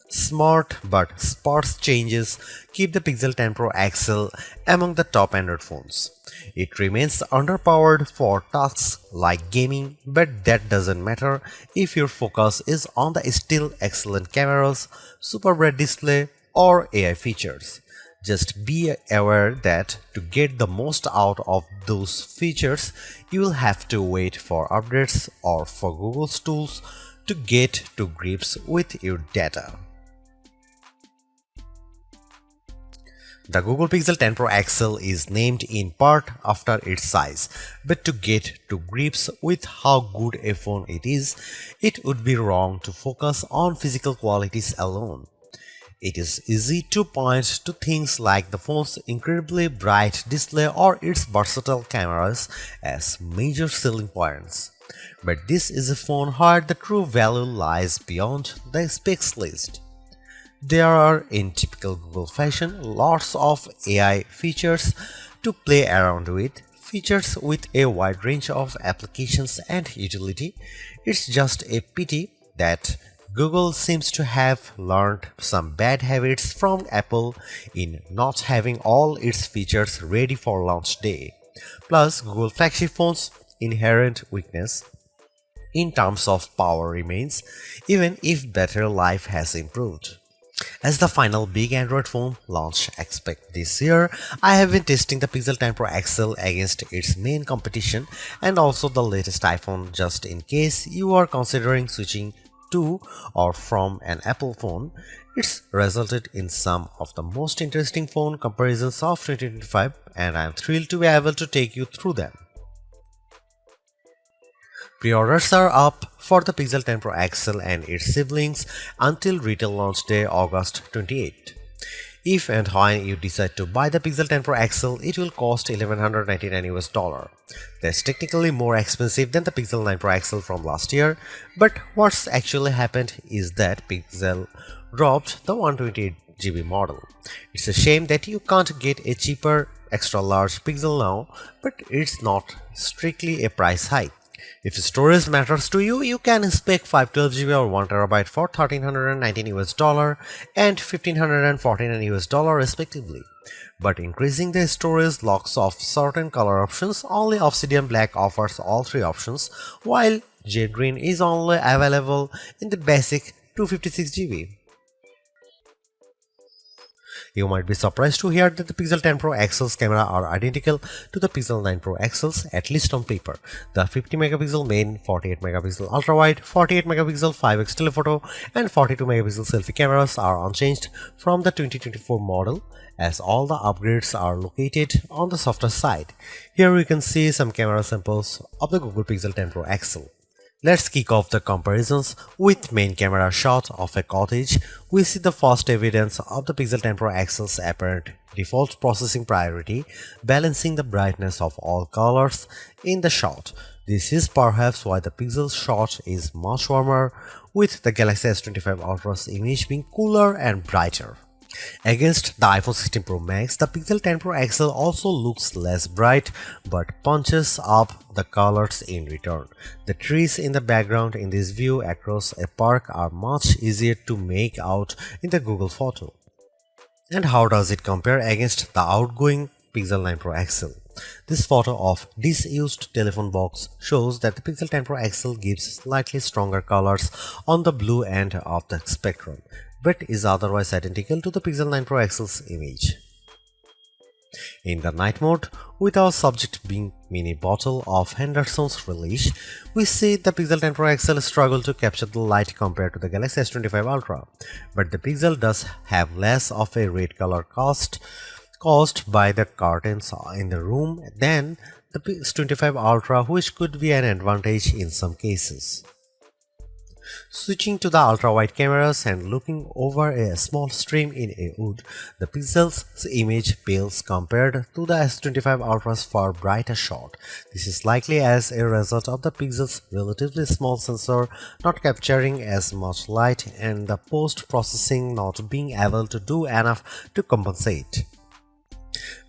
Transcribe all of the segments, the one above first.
Smart but sparse changes keep the Pixel 10 Pro XL among the top Android phones. It remains underpowered for tasks like gaming, but that doesn't matter if your focus is on the still excellent cameras, super bright display, or AI features. Just be aware that to get the most out of those features, you will have to wait for updates or for Google's tools to get to grips with your data. The Google Pixel 10 Pro XL is named in part after its size, but to get to grips with how good a phone it is, it would be wrong to focus on physical qualities alone. It is easy to point to things like the phone's incredibly bright display or its versatile cameras as major selling points. But this is a phone where the true value lies beyond the specs list. There are, in typical Google fashion, lots of AI features to play around with, features with a wide range of applications and utility. It's just a pity that Google seems to have learned some bad habits from Apple in not having all its features ready for launch day. Plus, Google flagship phones' inherent weakness in terms of power remains, even if battery life has improved. As the final big Android phone launch expect this year, I have been testing the Pixel 10 Pro XL against its main competition and also the latest iPhone just in case you are considering switching to or from an Apple phone. It's resulted in some of the most interesting phone comparisons of 2025 and I am thrilled to be able to take you through them. Pre-orders are up for the Pixel 10 Pro XL and its siblings until retail launch day August 28. If and when you decide to buy the Pixel 10 Pro XL, it will cost $1199. That's technically more expensive than the Pixel 9 Pro XL from last year, but what's actually happened is that Pixel dropped the 128GB model. It's a shame that you can't get a cheaper extra large Pixel now, but it's not strictly a price hike. If storage matters to you, you can spec 512GB or 1TB for $1,319 and $1,549 respectively. But increasing the storage locks off certain color options. Only Obsidian Black offers all three options, while Jade Green is only available in the basic 256GB. You might be surprised to hear that the Pixel 10 Pro XL's camera are identical to the Pixel 9 Pro XL's, at least on paper. The 50MP main, 48MP ultra-wide, 48MP 5x telephoto, and 42MP selfie cameras are unchanged from the 2024 model, as all the upgrades are located on the softer side. Here we can see some camera samples of the Google Pixel 10 Pro XL. Let's kick off the comparisons with main camera shot of a cottage. We see the first evidence of the Pixel 10 Pro XL's apparent default processing priority, balancing the brightness of all colors in the shot. This is perhaps why the Pixel shot is much warmer, with the Galaxy S25 Ultra's image being cooler and brighter. Against the iPhone 16 Pro Max, the Pixel 10 Pro XL also looks less bright but punches up the colors in return. The trees in the background in this view across a park are much easier to make out in the Google photo. And how does it compare against the outgoing Pixel 9 Pro XL? This photo of disused telephone box shows that the Pixel 10 Pro XL gives slightly stronger colors on the blue end of the spectrum, but is otherwise identical to the Pixel 9 Pro XL's image. In the night mode, with our subject being mini bottle of Henderson's relish, we see the Pixel 10 Pro XL struggle to capture the light compared to the Galaxy S25 Ultra, but the Pixel does have less of a red color caused by the curtains in the room than the S25 Ultra, which could be an advantage in some cases. Switching to the ultra-wide cameras and looking over a small stream in a wood, the Pixel's image pales compared to the S25 Ultra's far brighter shot. This is likely as a result of the Pixel's relatively small sensor not capturing as much light and the post-processing not being able to do enough to compensate.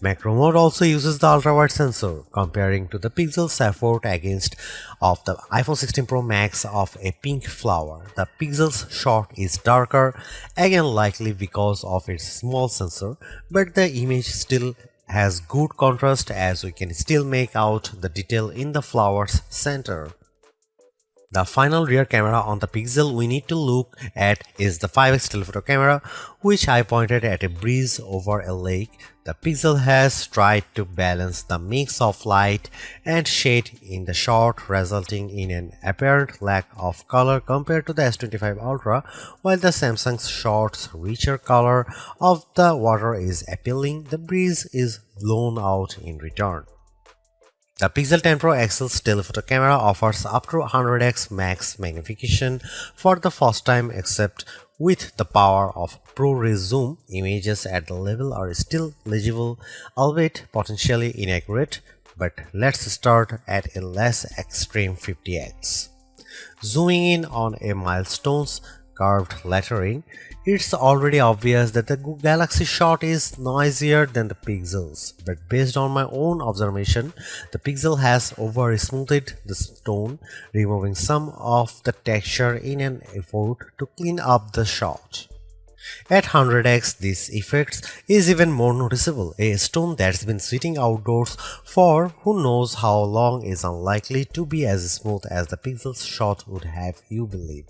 Macro mode also uses the ultrawide sensor, comparing to the pixel's effort against of the iPhone 16 Pro Max of a pink flower. The pixel's shot is darker, again likely because of its small sensor, but the image still has good contrast as we can still make out the detail in the flower's center. The final rear camera on the Pixel we need to look at is the 5x telephoto camera, which I pointed at a breeze over a lake. The Pixel has tried to balance the mix of light and shade in the shot, resulting in an apparent lack of color compared to the S25 Ultra, while the Samsung's shot's richer color of the water is appealing. The breeze is blown out in return. The Pixel 10 Pro XL's telephoto camera offers up to 100x max magnification for the first time, except with the power of ProRes zoom. Images at the level are still legible, albeit potentially inaccurate, but let's start at a less extreme 50x. Zooming in on a milestone's curved lettering, it's already obvious that the Galaxy shot is noisier than the Pixel's, but based on my own observation, the Pixel has over-smoothed the stone, removing some of the texture in an effort to clean up the shot. At 100x, this effect is even more noticeable. A stone that's been sitting outdoors for who knows how long is unlikely to be as smooth as the Pixel's shot would have you believe.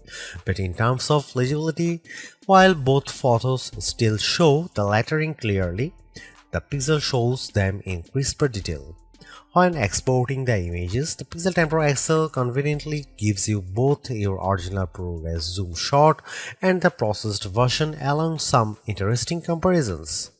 But in terms of legibility, while both photos still show the lettering clearly, the Pixel shows them in crisper detail. When exporting the images, the Pixel 10 Pro XL conveniently gives you both your original ProRes zoom shot and the processed version, along some interesting comparisons.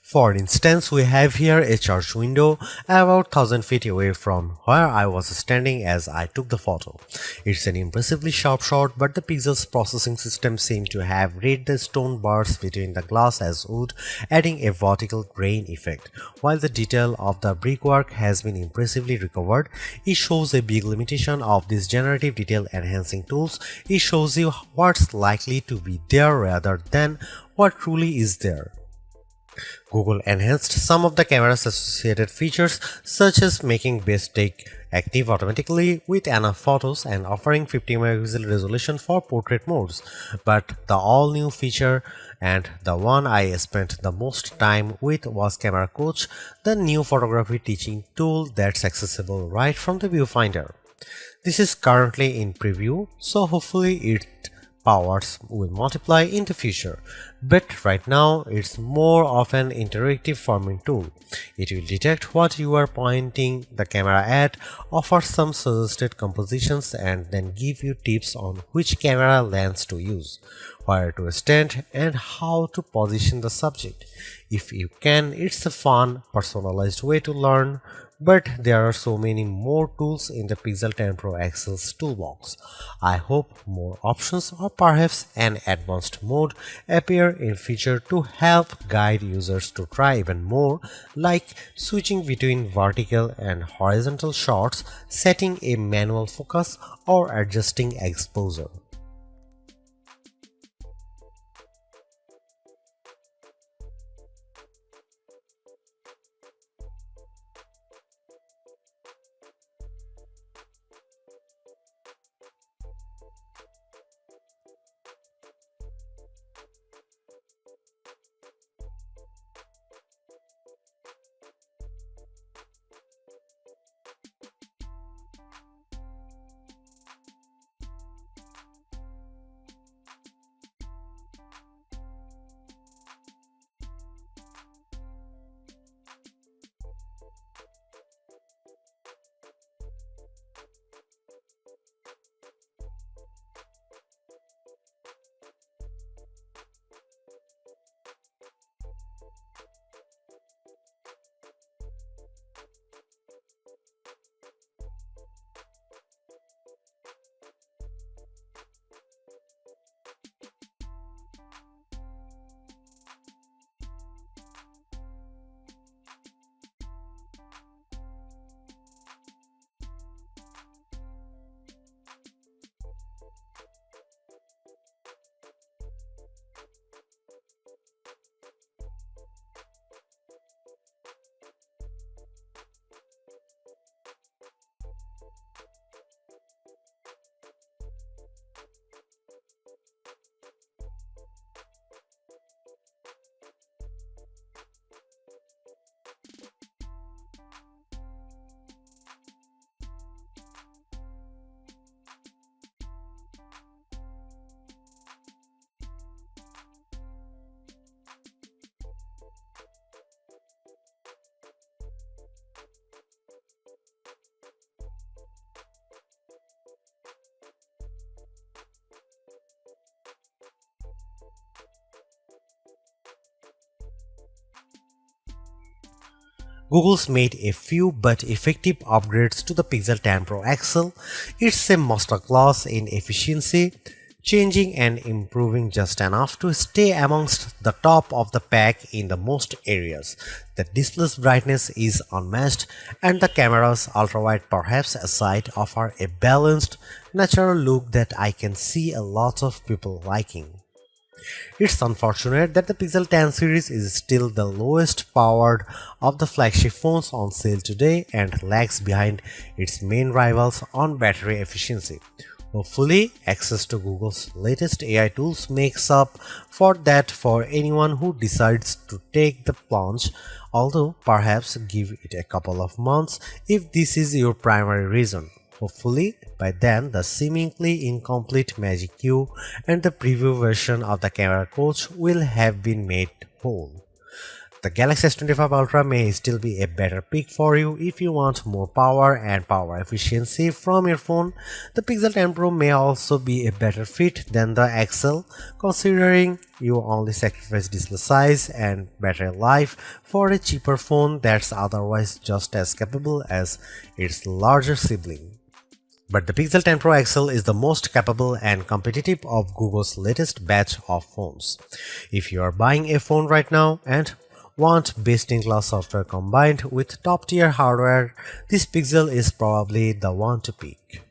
For instance, we have here a church window about 1000 feet away from where I was standing as I took the photo. It's an impressively sharp shot, but the Pixel's processing system seemed to have read the stone bars between the glass as wood, adding a vertical grain effect. While the detail of the brickwork has been impressively recovered, it shows a big limitation of these generative detail enhancing tools. It shows you what's likely to be there rather than what truly is there. Google enhanced some of the camera's associated features, such as making best take active automatically with enough photos and offering 50 megapixel resolution for portrait modes. But the all-new feature, and the one I spent the most time with, was Camera Coach, the new photography teaching tool that's accessible right from the viewfinder. This is currently in preview, so hopefully it powers will multiply in the future, but right now it's more of an interactive forming tool. It will detect what you are pointing the camera at, offer some suggested compositions, and then give you tips on which camera lens to use, where to stand, and how to position the subject. If you can, it's a fun, personalized way to learn. But there are so many more tools in the Pixel 10 Pro XL's toolbox. I hope more options or perhaps an advanced mode appear in future to help guide users to try even more, like switching between vertical and horizontal shots, setting a manual focus, or adjusting exposure. Google's made a few but effective upgrades to the Pixel 10 Pro XL. It's a masterclass in efficiency, changing and improving just enough to stay amongst the top of the pack in the most areas. The display's brightness is unmatched, and the camera's ultrawide perhaps aside offer a balanced, natural look that I can see a lot of people liking. It's unfortunate that the Pixel 10 series is still the lowest powered of the flagship phones on sale today and lags behind its main rivals on battery efficiency. Hopefully, access to Google's latest AI tools makes up for that for anyone who decides to take the plunge, although perhaps give it a couple of months if this is your primary reason. Hopefully, by then the seemingly incomplete Magic Q and the preview version of the camera coach will have been made whole. The Galaxy S25 Ultra may still be a better pick for you if you want more power and power efficiency from your phone. The Pixel 10 Pro may also be a better fit than the XL, considering you only sacrifice display size and battery life for a cheaper phone that's otherwise just as capable as its larger sibling. But the Pixel 10 Pro XL is the most capable and competitive of Google's latest batch of phones. If you are buying a phone right now and want best-in-class software combined with top-tier hardware, this Pixel is probably the one to pick.